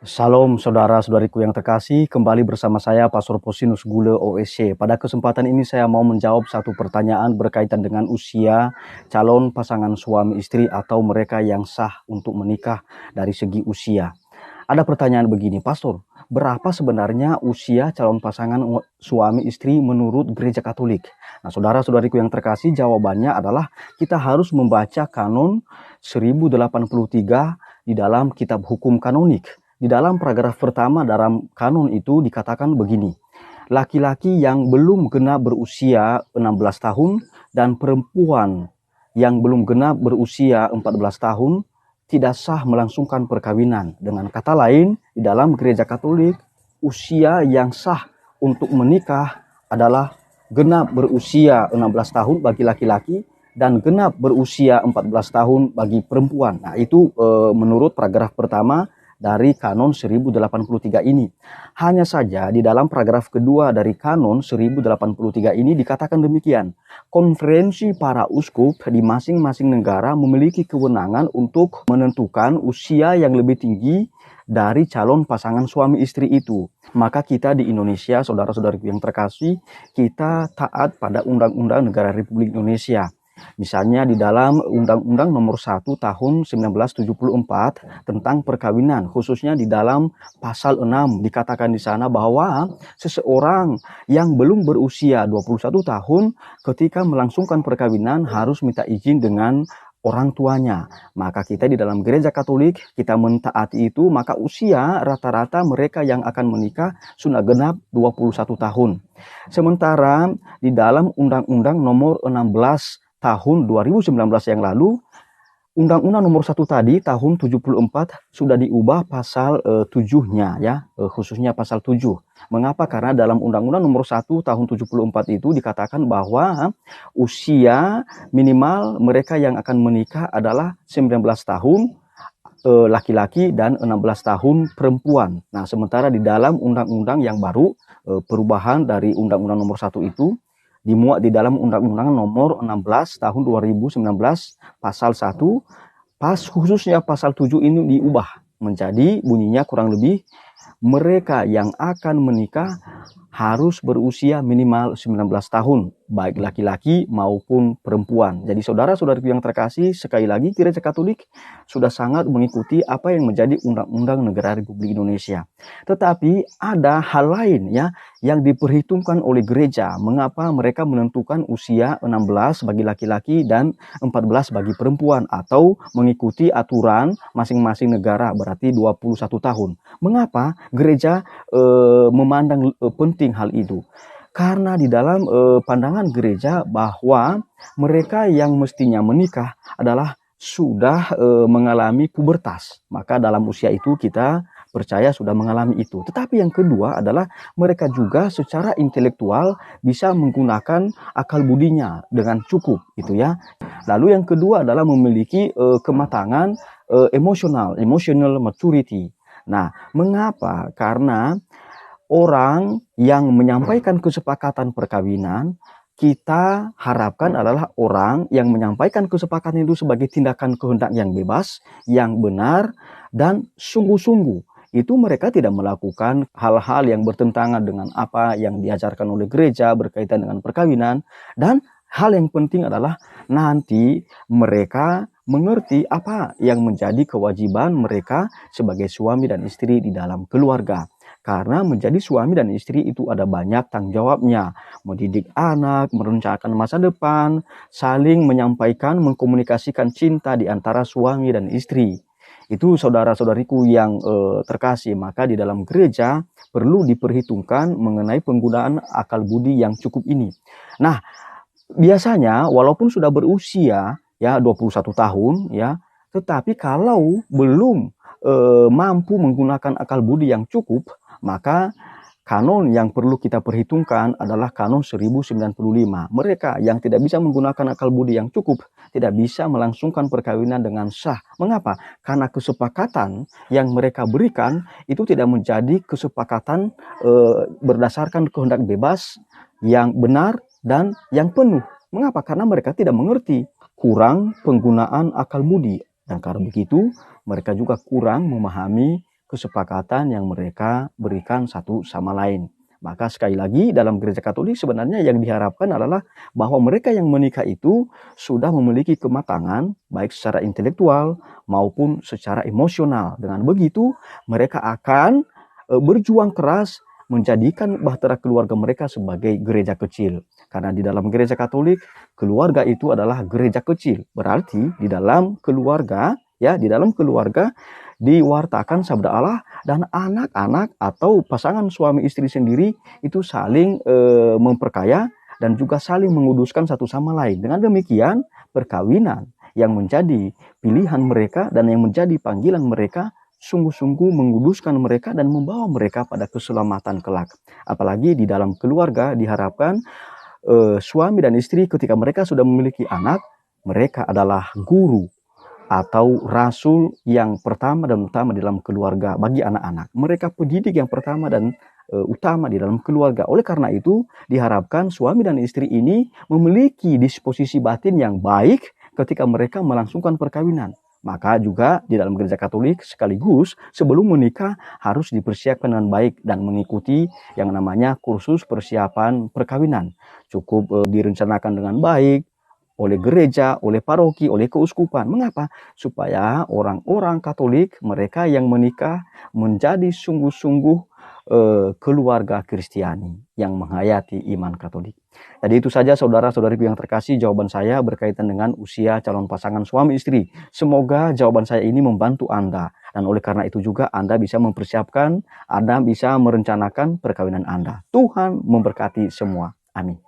Salam saudara-saudariku yang terkasih, kembali bersama saya Pastor Posinus Gule OSC. Pada kesempatan ini saya mau menjawab satu pertanyaan berkaitan dengan usia calon pasangan suami istri atau mereka yang sah untuk menikah dari segi usia. Ada pertanyaan begini, Pastor, berapa sebenarnya usia calon pasangan suami istri menurut Gereja Katolik? Nah, saudara-saudariku yang terkasih, jawabannya adalah kita harus membaca Kanon 1083 di dalam Kitab Hukum Kanonik. Di dalam paragraf pertama dalam kanon itu dikatakan begini, laki-laki yang belum genap berusia 16 tahun dan perempuan yang belum genap berusia 14 tahun tidak sah melangsungkan perkawinan. Dengan kata lain, di dalam Gereja Katolik, usia yang sah untuk menikah adalah genap berusia 16 tahun bagi laki-laki dan genap berusia 14 tahun bagi perempuan. Nah, itu menurut paragraf pertama dari Kanon 1083 ini. Hanya saja di dalam paragraf kedua dari Kanon 1083 ini dikatakan demikian. Konferensi para uskup di masing-masing negara memiliki kewenangan untuk menentukan usia yang lebih tinggi dari calon pasangan suami istri itu. Maka kita di Indonesia, saudara-saudariku yang terkasih, kita taat pada Undang-Undang Negara Republik Indonesia. Misalnya di dalam Undang-Undang Nomor 1 Tahun 1974 tentang perkawinan, khususnya di dalam pasal 6 dikatakan di sana bahwa seseorang yang belum berusia 21 tahun ketika melangsungkan perkawinan harus minta izin dengan orang tuanya. Maka kita di dalam Gereja Katolik, kita mentaati itu, maka usia rata-rata mereka yang akan menikah sudah genap 21 tahun. Sementara di dalam Undang-Undang Nomor 16 tahun 2019 yang lalu, Undang-Undang Nomor 1 tadi tahun 74 sudah diubah pasal 7-nya ya, khususnya pasal 7. Mengapa? Karena dalam Undang-Undang Nomor 1 tahun 74 itu dikatakan bahwa usia minimal mereka yang akan menikah adalah 19 tahun laki-laki dan 16 tahun perempuan. Nah, sementara di dalam undang-undang yang baru, perubahan dari Undang-Undang Nomor 1 itu dimuat di dalam Undang-Undang Nomor 16 tahun 2019 pasal 1, khususnya pasal 7 ini diubah menjadi bunyinya kurang lebih mereka yang akan menikah harus berusia minimal 19 tahun, baik laki-laki maupun perempuan. Jadi saudara-saudariku yang terkasih, sekali lagi Gereja Katolik sudah sangat mengikuti apa yang menjadi Undang-Undang Negara Republik Indonesia. Tetapi ada hal lain ya yang diperhitungkan oleh gereja, mengapa mereka menentukan usia 16 bagi laki-laki dan 14 bagi perempuan atau mengikuti aturan masing-masing negara, berarti 21 tahun. Mengapa gereja memandang penting hal itu? Karena di dalam pandangan gereja bahwa mereka yang mestinya menikah adalah sudah mengalami pubertas. Maka dalam usia itu kita percaya sudah mengalami itu. Tetapi yang kedua adalah mereka juga secara intelektual bisa menggunakan akal budinya dengan cukup gitu ya. Lalu yang kedua adalah memiliki kematangan emotional maturity. Nah, mengapa? Karena orang yang menyampaikan kesepakatan perkawinan, kita harapkan adalah orang yang menyampaikan kesepakatan itu sebagai tindakan kehendak yang bebas, yang benar, dan sungguh-sungguh. Itu mereka tidak melakukan hal-hal yang bertentangan dengan apa yang diajarkan oleh gereja berkaitan dengan perkawinan. Dan hal yang penting adalah nanti mereka mengerti apa yang menjadi kewajiban mereka sebagai suami dan istri di dalam keluarga. Karena menjadi suami dan istri itu ada banyak tanggung jawabnya. Mendidik anak, merencanakan masa depan, saling menyampaikan, mengkomunikasikan cinta di antara suami dan istri. Itu saudara-saudariku yang terkasih. Maka di dalam gereja perlu diperhitungkan mengenai penggunaan akal budi yang cukup ini. Nah, biasanya walaupun sudah berusia ya 21 tahun ya, tetapi kalau belum mampu menggunakan akal budi yang cukup, maka kanon yang perlu kita perhitungkan adalah kanon 1095. Mereka yang tidak bisa menggunakan akal budi yang cukup tidak bisa melangsungkan perkawinan dengan sah. Mengapa? Karena kesepakatan yang mereka berikan itu tidak menjadi kesepakatan berdasarkan kehendak bebas yang benar dan yang penuh. Mengapa? Karena mereka tidak mengerti, kurang penggunaan akal budi. Dan karena begitu, mereka juga kurang memahami kesepakatan yang mereka berikan satu sama lain. Maka sekali lagi dalam gereja Katolik sebenarnya yang diharapkan adalah bahwa mereka yang menikah itu sudah memiliki kematangan baik secara intelektual maupun secara emosional. Dengan begitu mereka akan berjuang keras menjadikan bahtera keluarga mereka sebagai gereja kecil. Karena di dalam gereja Katolik, keluarga itu adalah gereja kecil. Berarti di dalam keluarga, ya, di dalam keluarga diwartakan sabda Allah dan anak-anak atau pasangan suami istri sendiri itu saling memperkaya dan juga saling menguduskan satu sama lain. Dengan demikian, perkawinan yang menjadi pilihan mereka dan yang menjadi panggilan mereka sungguh-sungguh menguduskan mereka dan membawa mereka pada keselamatan kelak. Apalagi di dalam keluarga diharapkan suami dan istri ketika mereka sudah memiliki anak, mereka adalah guru atau rasul yang pertama dan utama di dalam keluarga bagi anak-anak. Mereka pendidik yang pertama dan utama di dalam keluarga. Oleh karena itu, diharapkan suami dan istri ini memiliki disposisi batin yang baik ketika mereka melangsungkan perkawinan. Maka juga di dalam gereja Katolik sekaligus sebelum menikah harus dipersiapkan dengan baik dan mengikuti yang namanya kursus persiapan perkawinan. Cukup direncanakan dengan baik oleh gereja, oleh paroki, oleh keuskupan. Mengapa? Supaya orang-orang Katolik, mereka yang menikah menjadi sungguh-sungguh keluarga Kristiani yang menghayati iman Katolik. Jadi itu saja saudara-saudariku yang terkasih, jawaban saya berkaitan dengan usia calon pasangan suami istri. Semoga jawaban saya ini membantu Anda. Dan oleh karena itu juga Anda bisa mempersiapkan, Anda bisa merencanakan perkawinan Anda. Tuhan memberkati semua. Amin.